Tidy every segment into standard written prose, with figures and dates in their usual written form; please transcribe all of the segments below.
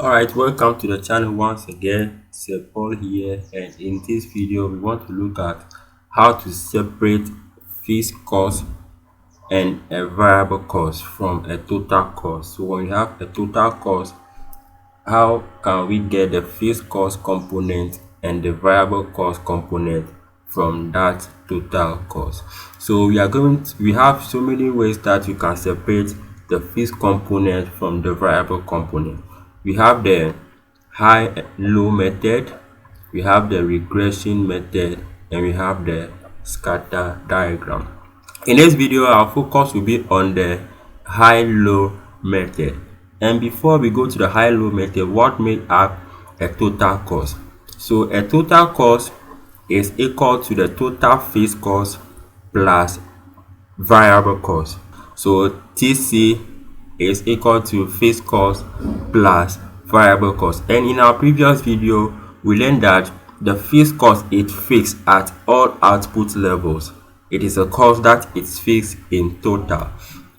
Alright, welcome to the channel once again. Sir Paul here, and in this video we want to look at how to separate fixed cost and a variable cost from a total cost. So when you have a total cost, how can we get the fixed cost component and the variable cost component from that total cost? So we have so many ways that you can separate the fixed component from the variable component. We have the high-low method, we have the regression method, and we have the scatter diagram. In this video, our focus will be on the high-low method. And before we go to the high-low method, what makes up a total cost? So a total cost is equal to the total fixed cost plus variable cost. So TC is equal to fixed cost plus variable cost. And in our previous video, we learned that the fixed cost is fixed at all output levels. It is a cost that is fixed in total.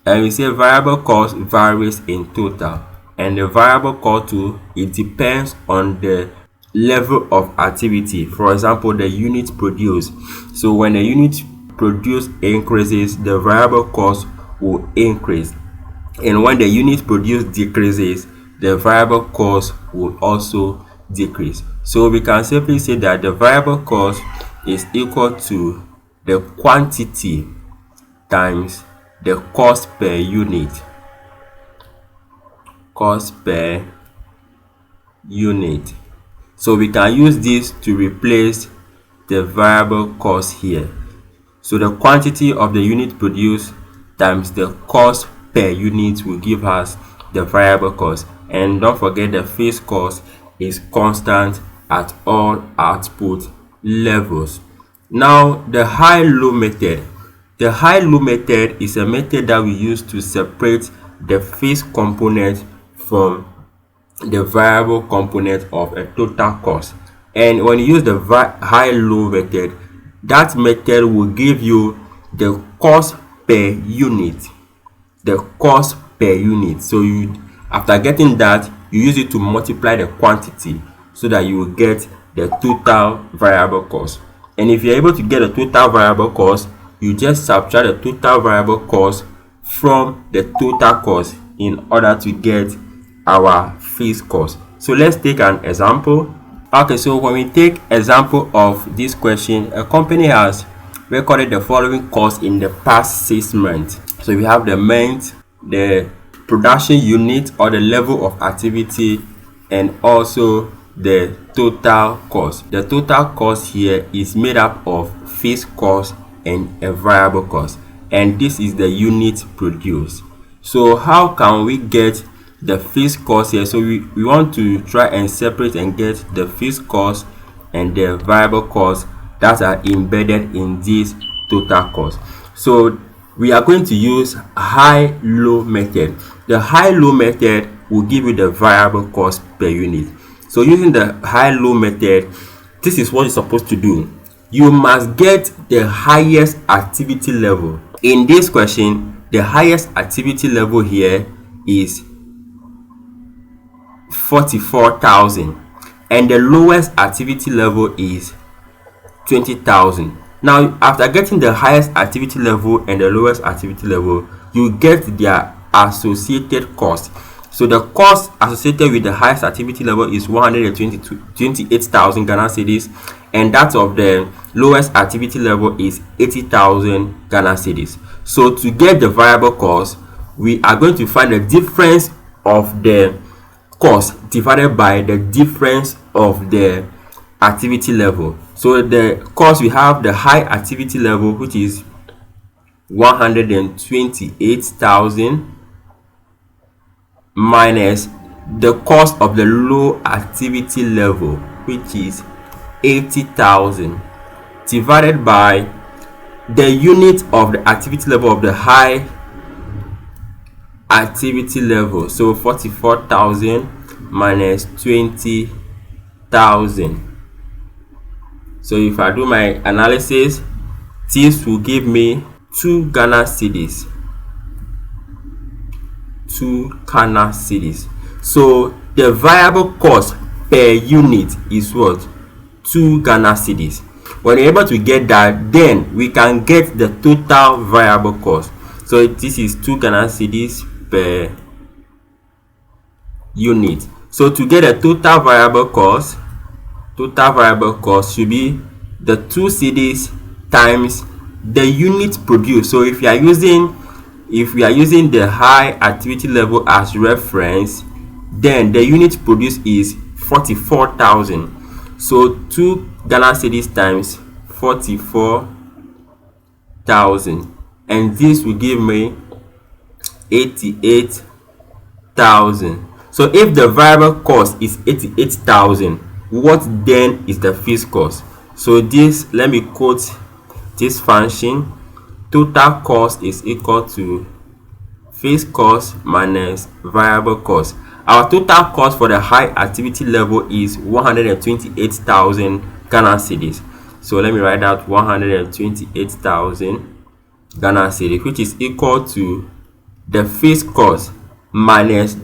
And we say variable cost varies in total. And the variable cost too, it depends on the level of activity. For example, the unit produced. So when the unit produced increases, the variable cost will increase. And when the unit produced decreases, the variable cost will also decrease. So we can simply say that the variable cost is equal to the quantity times the cost per unit. Cost per unit. So we can use this to replace the variable cost here. So the quantity of the unit produced times the cost per unit will give us the variable cost. And don't forget, the fixed cost is constant at all output levels. Now the high-low method. The high-low method is a method that we use to separate the fixed component from the variable component of a total cost. And when you use the high-low method, that method will give you the cost per unit. The cost per unit. So after getting that, you use it to multiply the quantity so that you will get the total variable cost. And if you're able to get a total variable cost, you just subtract the total variable cost from the total cost in order to get our fixed cost. So let's take an example. Okay, so when we take example of this question, a company has recorded the following costs in the past 6 months. So we have the month, the production unit or the level of activity, and also the total cost. The total cost here is made up of fixed cost and a variable cost, and this is the unit produced. So how can we get the fixed cost here? So we want to try and separate and get the fixed cost and the variable cost that are embedded in this total cost. So we are going to use high-low method. The high-low method will give you the variable cost per unit. So using the high-low method, this is what you're supposed to do. You must get the highest activity level. In this question, the highest activity level here is 44,000, and the lowest activity level is 20,000. Now, after getting the highest activity level and the lowest activity level, you get their associated cost. So the cost associated with the highest activity level is 128,000 Ghana cedis, and that of the lowest activity level is 80,000 Ghana cedis. So to get the variable cost, we are going to find the difference of the cost divided by the difference of the activity level. So the cost, we have the high activity level, which is 128,000 minus the cost of the low activity level, which is 80,000, divided by the unit of the activity level of the high activity level. So 44,000 minus 20,000. So if I do my analysis, this will give me 2 Ghana cedis. 2 Ghana cedis. So the variable cost per unit is what? 2 Ghana cedis. When you're able to get that, then we can get the total variable cost. So this is 2 Ghana cedis per unit. So to get a total variable cost should be the 2 cedis times the unit produced. So if we are using the high activity level as reference, then the unit produced is 44,000. So 2 Ghana cedis times 44,000, and this will give me 88,000. So if the variable cost is 88,000, what then is the fixed cost? So this, let me quote this function: total cost is equal to fixed cost minus variable cost. Our total cost for the high activity level is 128,000 Ghana cedis. So let me write out 128,000 Ghana cedis, which is equal to the fixed cost minus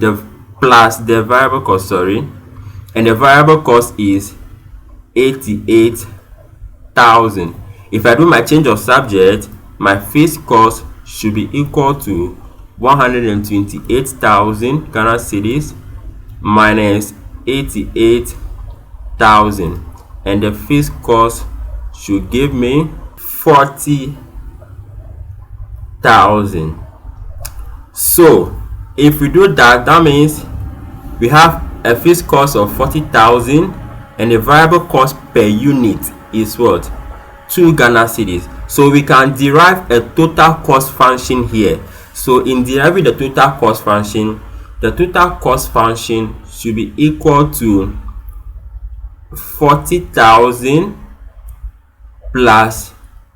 plus the variable cost, and the variable cost is 88,000. If I do my change of subject, my fixed cost should be equal to 128,000 Ghana cedis minus 88,000, and the fixed cost should give me 40,000. So if we do that, that means we have a fixed cost of 40,000 and the variable cost per unit is what? 2 Ghana cedis. So we can derive a total cost function here. So in deriving the total cost function, the total cost function should be equal to 40,000 plus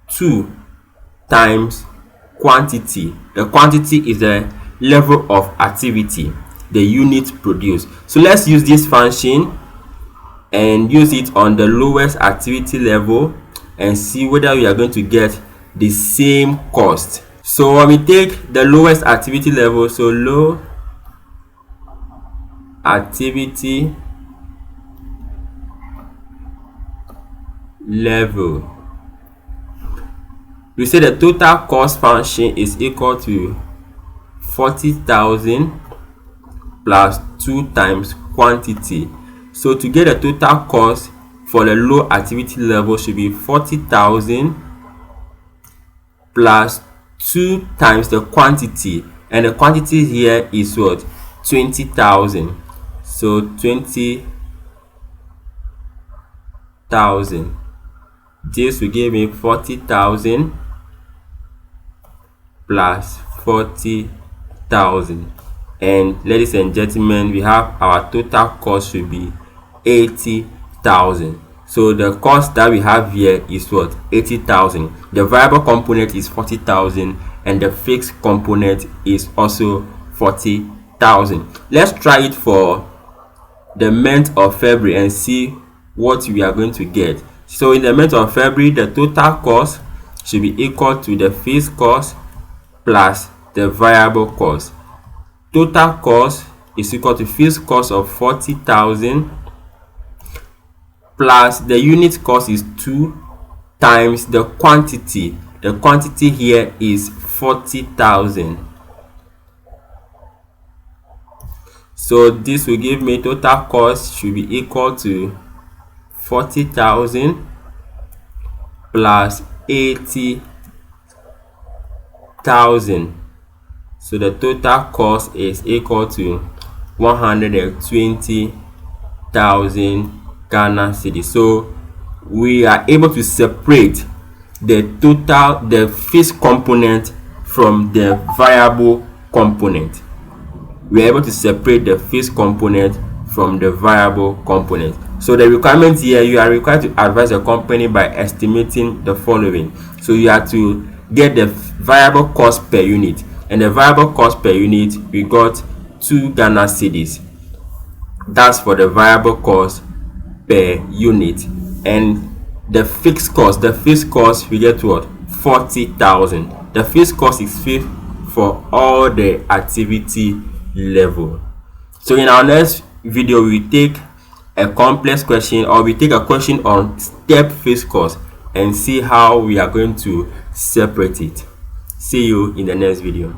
2 times quantity. The quantity is the level of activity, the unit produced. So let's use this function and use it on the lowest activity level and see whether we are going to get the same cost. So when we take the lowest activity level, so low activity level, we say the total cost function is equal to 40,000 plus 2 times quantity. So to get the total cost for the low activity level should be 40,000 plus 2 times the quantity, and the quantity here is what? 20,000. So 20,000. This will give me 40,000 plus 40,000, and ladies and gentlemen, we have our total cost should be 80,000. So the cost that we have here is what? 80,000. The variable component is 40,000 and the fixed component is also 40,000. Let's try it for the month of February and see what we are going to get. So in the month of February, the total cost should be equal to the fixed cost plus the variable cost. Total cost is equal to fixed cost of 40,000 plus the unit cost is 2 times the quantity. The quantity here is 40,000. So this will give me total cost should be equal to 40,000 plus 80,000. So the total cost is equal to 120,000 Ghana cedis. So we are able to separate the fixed component from the variable component. We are able to separate the fixed component from the variable component. So the requirement here, you are required to advise the company by estimating the following. So you have to get the variable cost per unit, and the variable cost per unit we got 2 Ghana cedis. That's for the variable cost per unit. And the fixed cost we get what? 40,000. The fixed cost is fixed for all the activity level. So in our next video we take a complex question, or we take a question on step phase course and see how we are going to separate it. See you in the next video.